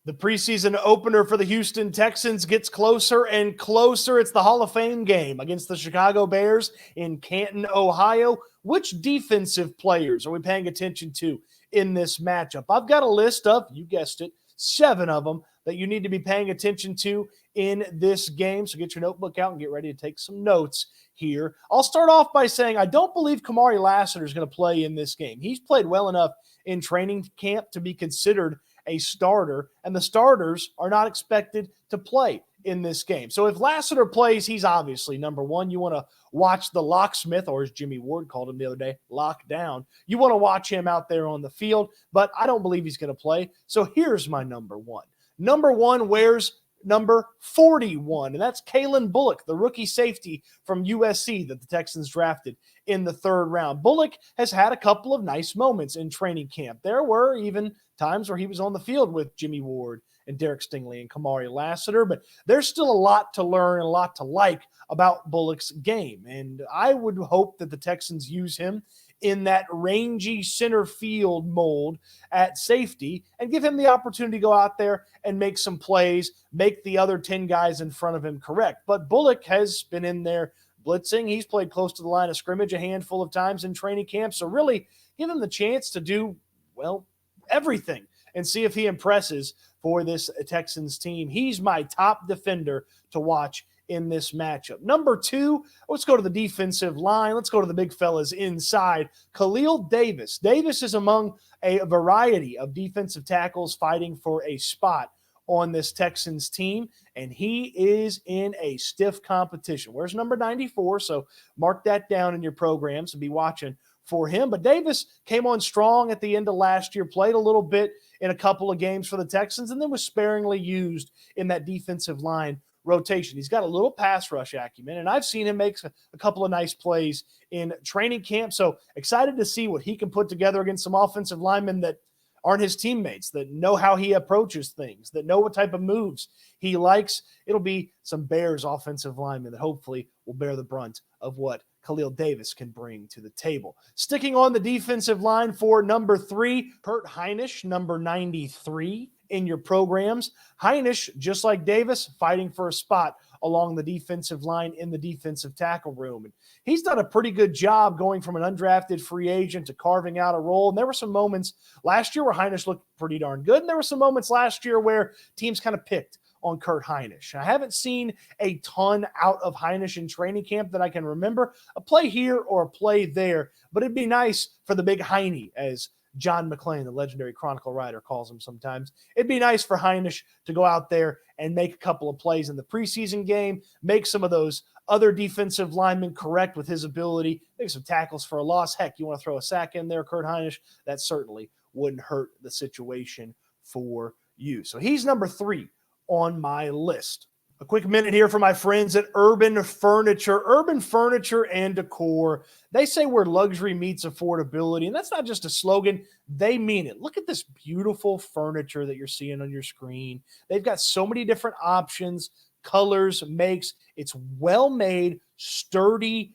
The preseason opener for the Houston Texans gets closer and closer. It's the Hall of Fame game against the Chicago Bears in Canton, Ohio. Which defensive players are we paying attention to in this matchup? I've got a list of, you guessed it, 7 of them that you need to be paying attention to in this game. So get your notebook out and get ready to take some notes here. I'll start off by saying I don't believe Kamari Lassiter is going to play in this game. He's played well enough in training camp to be considered a starter, and the starters are not expected to play in this game. So if Lassiter plays, he's obviously number one. You want to watch the locksmith, or as Jimmy Ward called him the other day, lock down. You want to watch him out there on the field, but I don't believe he's going to play. So here's my number one. Number one wears number 41, and that's Kayvon Bullock, the rookie safety from USC that the Texans drafted in the 3rd round. Bullock has had a couple of nice moments in training camp. There were even times where he was on the field with Jimmy Ward and Derek Stingley and Kamari Lassiter, but there's still a lot to learn and a lot to like about Bullock's game, and I would hope that the Texans use him in that rangy center field mold at safety and give him the opportunity to go out there and make some plays, make the other 10 guys in front of him correct. But Bullock has been in there blitzing. He's played close to the line of scrimmage a handful of times in training camp. So really give him the chance to do, well, everything and see if he impresses for this Texans team. He's my top defender to watch in this matchup. Number 2, let's go to the defensive line. Let's go to the big fellas inside. Khil Davis. Davis is among a variety of defensive tackles fighting for a spot on this Texans team, and he is in a stiff competition. Where's number 94? So mark that down in your programs and be watching for him. But Davis came on strong at the end of last year, played a little bit in a couple of games for the Texans, and then was sparingly used in that defensive line rotation. He's got a little pass rush acumen, and I've seen him make a couple of nice plays in training camp. So excited to see what he can put together against some offensive linemen that aren't his teammates, that know how he approaches things, that know what type of moves he likes. It'll be some Bears offensive linemen that hopefully will bear the brunt of what Khil Davis can bring to the table. Sticking on the defensive line for number 3, Hinish, number 93 in your programs. Hinish, just like Davis, fighting for a spot along the defensive line in the defensive tackle room. And he's done a pretty good job going from an undrafted free agent to carving out a role. And there were some moments last year where Hinish looked pretty darn good. And there were some moments last year where teams kind of picked on Hinish. I haven't seen a ton out of Hinish in training camp that I can remember. A play here or a play there, but it'd be nice for the big Heine, as John McClain, the legendary Chronicle writer, calls him sometimes. It'd be nice for Hinish to go out there and make a couple of plays in the preseason game, make some of those other defensive linemen correct with his ability, make some tackles for a loss. Heck, you want to throw a sack in there, Hinish? That certainly wouldn't hurt the situation for you. So he's number 3 on my list. A quick minute here for my friends at Urban Furniture. Urban Furniture and Decor. They say where luxury meets affordability, and that's not just a slogan. They mean it. Look at this beautiful furniture that you're seeing on your screen. They've got so many different options, colors, makes. It's well-made, sturdy,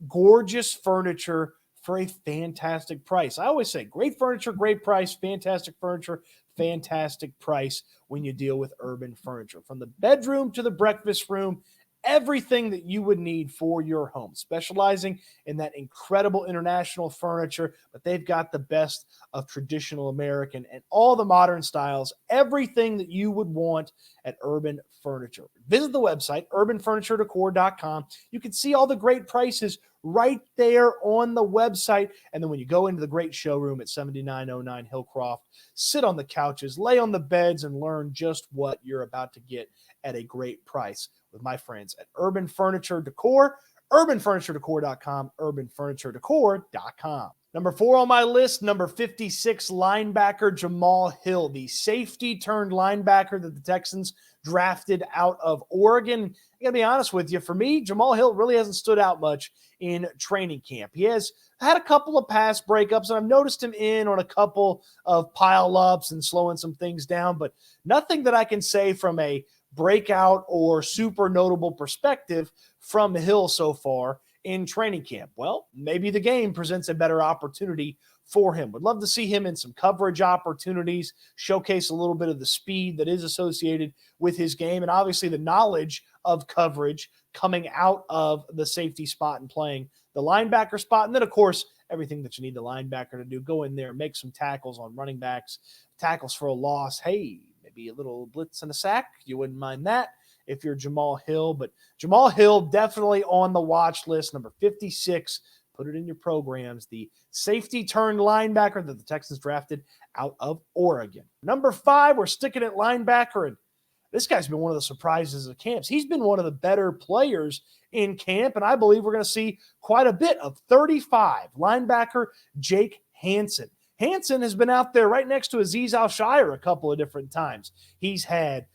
gorgeous furniture for a fantastic price. I always say great furniture, great price, fantastic furniture, fantastic price when you deal with Urban Furniture. From the bedroom to the breakfast room, everything that you would need for your home, specializing in that incredible international furniture, but they've got the best of traditional American and all the modern styles, everything that you would want at Urban Furniture. Visit the website, urbanfurnituredecor.com. You can see all the great prices right there on the website. And then when you go into the great showroom at 7909 Hillcroft, sit on the couches, lay on the beds, and learn just what you're about to get at a great price with my friends at Urban Furniture Decor, urbanfurnituredecor.com, urbanfurnituredecor.com. Number 4 on my list, number 56 linebacker Jamal Hill, the safety turned linebacker that the Texans drafted out of Oregon. I got to be honest with you, for me, Jamal Hill really hasn't stood out much in training camp. He has had a couple of pass breakups, and I've noticed him in on a couple of pile-ups and slowing some things down, but nothing that I can say from a breakout or super notable perspective from Hill so far in training camp. Well, maybe the game presents a better opportunity for him. Would love to see him in some coverage opportunities, showcase a little bit of the speed that is associated with his game, and obviously the knowledge of coverage coming out of the safety spot and playing the linebacker spot. And then, of course, everything that you need the linebacker to do, go in there, make some tackles on running backs, tackles for a loss. Hey, maybe a little blitz and a sack. You wouldn't mind that if you're Jamal Hill. But Jamal Hill definitely on the watch list, number 56. Put it in your programs. The safety turned linebacker that the Texans drafted out of Oregon. Number 5, we're sticking at linebacker, and this guy's been one of the surprises of camps. He's been one of the better players in camp, and I believe we're going to see quite a bit of 35 linebacker Jake Hansen. Hansen has been out there right next to Azeez Al-Shire a couple of different times. He's had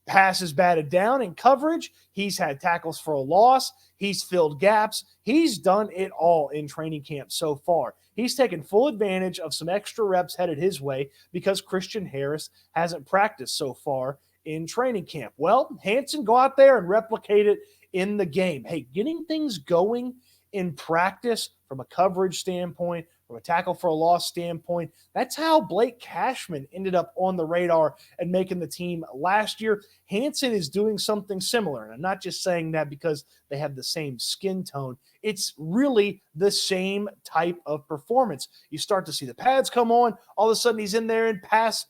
passes batted down in coverage. He's had tackles for a loss. He's filled gaps. He's done it all in training camp so far. He's taken full advantage of some extra reps headed his way because Christian Harris hasn't practiced so far in training camp. Well, Hansen, go out there and replicate it in the game. Hey, getting things going in practice from a coverage standpoint, from a tackle for a loss standpoint, that's how Blake Cashman ended up on the radar and making the team last year. Hansen is doing something similar, and I'm not just saying that because they have the same skin tone. It's really the same type of performance. You start to see the pads come on, all of a sudden he's in there in pass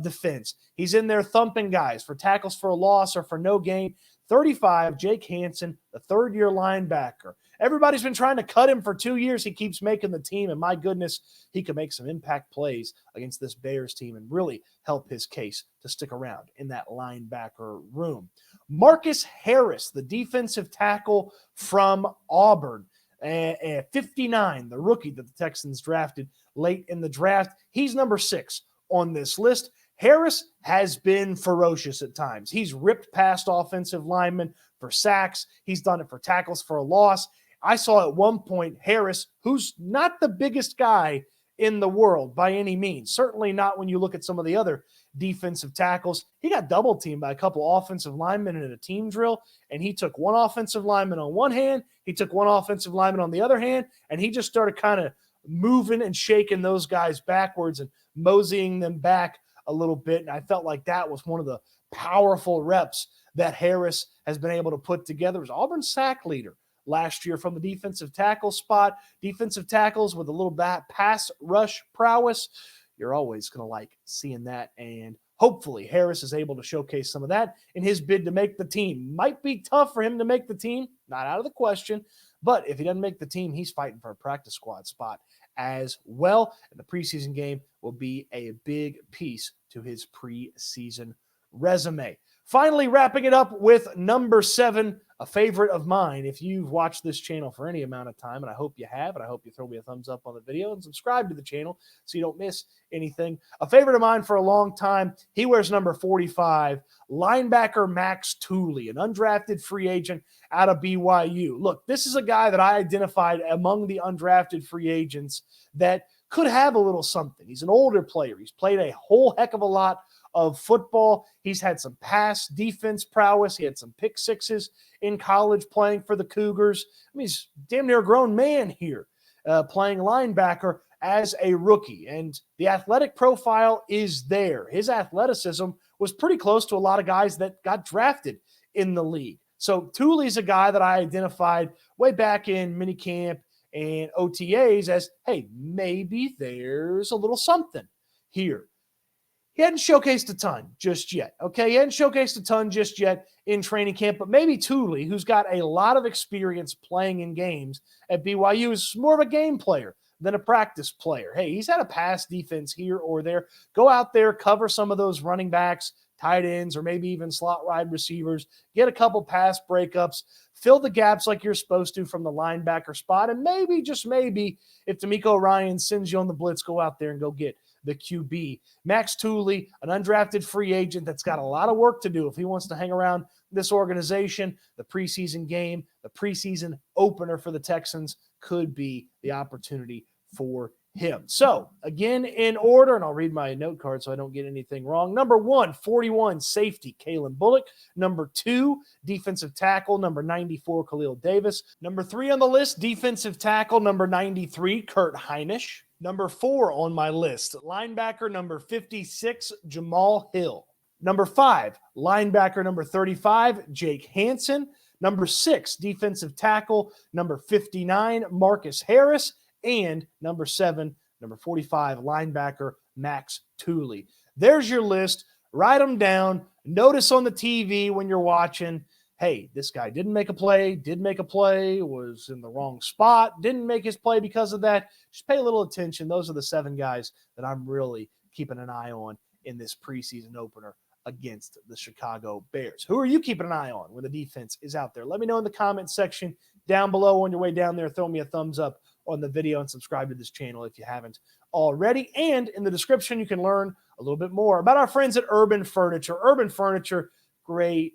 defense. He's in there thumping guys for tackles for a loss or for no gain. 35, Jake Hansen, the third-year linebacker. Everybody's been trying to cut him for 2 years. He keeps making the team, and my goodness, he could make some impact plays against this Bears team and really help his case to stick around in that linebacker room. Marcus Harris, the defensive tackle from Auburn, at 59, the rookie that the Texans drafted late in the draft. He's number 6 on this list. Harris has been ferocious at times. He's ripped past offensive linemen for sacks. He's done it for tackles for a loss. I saw at one point Harris, who's not the biggest guy in the world by any means, certainly not when you look at some of the other defensive tackles. He got double teamed by a couple offensive linemen in a team drill, and he took one offensive lineman on one hand, he took one offensive lineman on the other hand, and he just started kind of moving and shaking those guys backwards and moseying them back a little bit. And I felt like that was one of the powerful reps that Harris has been able to put together. He was Auburn's sack leader last year from the defensive tackle spot. Defensive tackles with a little pass rush prowess. You're always going to like seeing that. And hopefully Harris is able to showcase some of that in his bid to make the team. Might be tough for him to make the team, not out of the question. But if he doesn't make the team, he's fighting for a practice squad spot as well. And the preseason game will be a big piece to his preseason resume. Finally, wrapping it up with number 7, a favorite of mine. If you've watched this channel for any amount of time, and I hope you have, and I hope you throw me a thumbs up on the video and subscribe to the channel so you don't miss anything. A favorite of mine for a long time, he wears number 45, linebacker Max Tuli, an undrafted free agent out of BYU. Look, this is a guy that I identified among the undrafted free agents that could have a little something. He's an older player. He's played a whole heck of a lot of football. He's had some pass defense prowess. He had some pick sixes in college playing for the Cougars. I mean, he's damn near a grown man here playing linebacker as a rookie. And the athletic profile is there. His athleticism was pretty close to a lot of guys that got drafted in the league. So Tuli's a guy that I identified way back in minicamp and OTAs as, hey, maybe there's a little something here. He hadn't showcased a ton just yet, okay? He hadn't showcased a ton just yet in training camp, but maybe Tuli, who's got a lot of experience playing in games at BYU, is more of a game player than a practice player. Hey, he's had a pass defense here or there. Go out there, cover some of those running backs, tight ends, or maybe even slot wide receivers, get a couple pass breakups, fill the gaps like you're supposed to from the linebacker spot, and maybe, just maybe, if D'Amico Ryan sends you on the blitz, go out there and go get the QB. Max Tuli, an undrafted free agent that's got a lot of work to do if he wants to hang around this organization. The preseason game, the preseason opener for the Texans could be the opportunity for him. So, again, in order, and I'll read my note card so I don't get anything wrong. Number 1, 41, safety, Kayvon Bullock. Number 2, defensive tackle, number 94, Khil Davis. Number 3 on the list, defensive tackle, number 93, Hinish. Number 4 on my list, linebacker number 56, Jamal Hill. Number 5, linebacker number 35, Jake Hansen. Number 6, defensive tackle number 59, Marcus Harris. And number 7, number 45, linebacker Max Tuli. There's your list. Write them down. Notice on the TV when you're watching, hey, this guy didn't make a play, did make a play, was in the wrong spot, didn't make his play because of that. Just pay a little attention. Those are the 7 guys that I'm really keeping an eye on in this preseason opener against the Chicago Bears. Who are you keeping an eye on when the defense is out there? Let me know in the comment section down below on your way down there. Throw me a thumbs up on the video and subscribe to this channel if you haven't already. And in the description, you can learn a little bit more about our friends at Urban Furniture. Urban Furniture, great,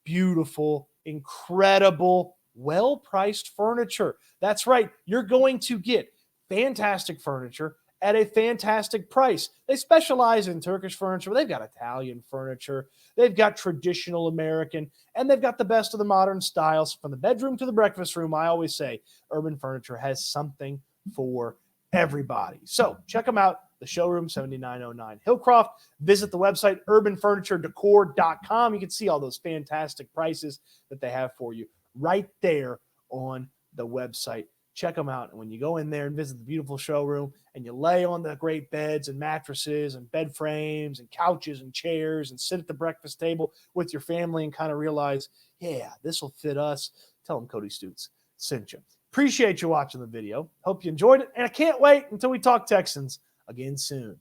beautiful, incredible, well-priced furniture. That's right. You're going to get fantastic furniture at a fantastic price. They specialize in Turkish furniture. They've got Italian furniture. They've got traditional American, and they've got the best of the modern styles. From the bedroom to the breakfast room, I always say Urban Furniture has something for everybody. So check them out. The showroom, 7909 Hillcroft. Visit the website, urbanfurnituredecor.com. You can see all those fantastic prices that they have for you right there on the website. Check them out. And when you go in there and visit the beautiful showroom and you lay on the great beds and mattresses and bed frames and couches and chairs and sit at the breakfast table with your family and kind of realize, yeah, this will fit us, tell them Cody Stoots sent you. Appreciate you watching the video. Hope you enjoyed it. And I can't wait until we talk Texans again soon.